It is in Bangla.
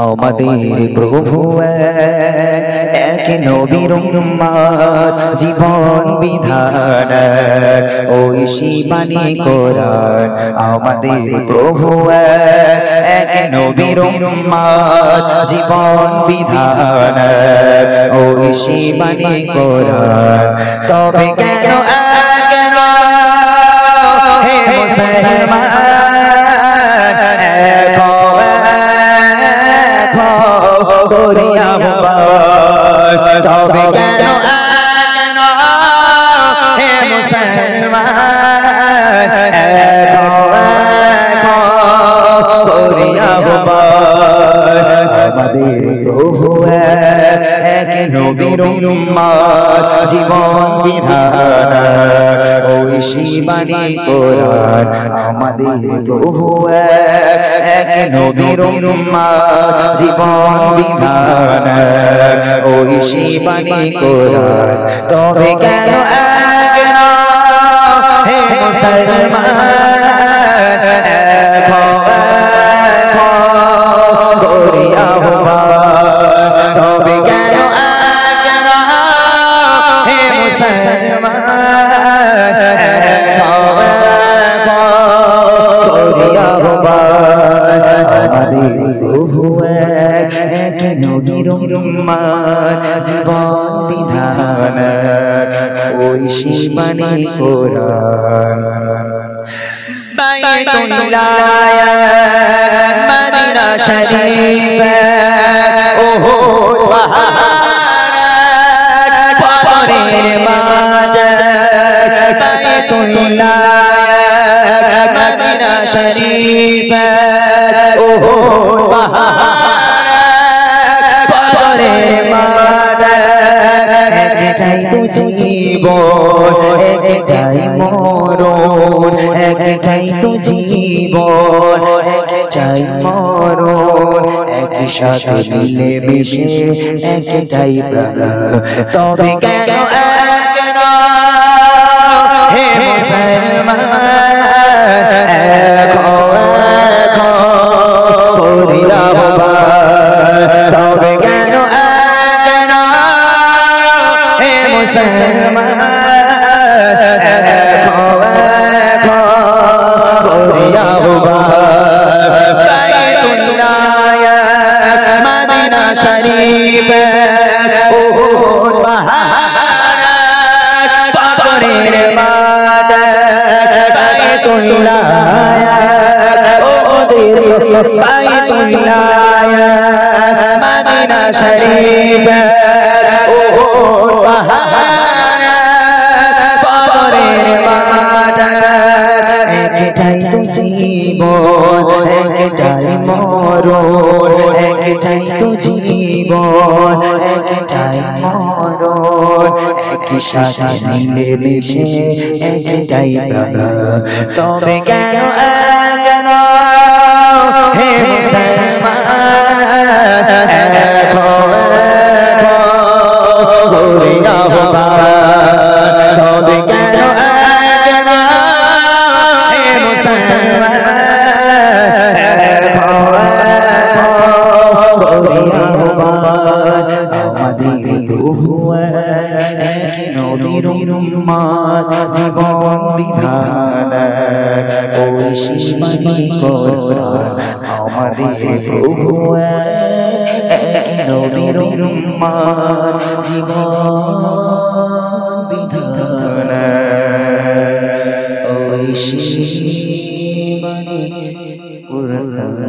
আমাদের প্রভু এক নবীর উম্মত জীবন বিধান ওই শিবানী কোরআন। আমাদের প্রভু এক নবীর উম্মত জীবন বিধান ওই শিবানী কোরআন। তবে কেন কেন হে মুসলমান করিয়া তবে কেন কেন হে মুসলমান করিয়া আমাদের প্রভু এক নবীর উম্মত জীবন বিধান ওই শিবানী কোরআন। আমাদের প্রভু এক নবীর উম্মত জীবন বিধান ওই শিবানী কোরআন। তবে কেন কেন হে মুসলমান করিয়া তবে কেন কেন হে মুসলমান করিয়া আমাদের প্রভু এক নবীর উম্মত জীবন বিধান ওই শিবানী কোরআন। বাইতুল্লাহ মদিনা শরীফ ওহদ পাহাড় পারের মাঝে বাইতুল্লাহ মদিনা শরীফ ওহদ পাহাড় পারের মাঝে একটাই তো জীবন একটাই মরণ একটাই তো জীবন একটাই মরণ একই সাথে মিলে মিশে একটাই প্রাণ। তবে কেন কেন হে মুসলমান করিয়া তবে কেন কেন হে মুসলমান করিয়া মদিনা শরীফ ওহদ পাহাড় পারের মাঝে বাইতুল্লাহ বাইতুল্লাহ মদিনা শরীফ ওহদ পাহাড় পারের মাঝে একটাই তো জীবন একটাই মরণ একটাই তো জীবন একটাই মরণ একই সাথে মিলে মিশে একটাই প্রাণ। তবে কেন কেন হে মুসলমান করিয়া তবে কেন কেন হে মুসলমান আমাদের প্রভু এক নবীর উম্মত জীবন বিধান ওই শিবানী কোরআন। আমাদের প্রভু এক নবীর উম্মত জীবন বিধান ওই শিবানী কোরআন।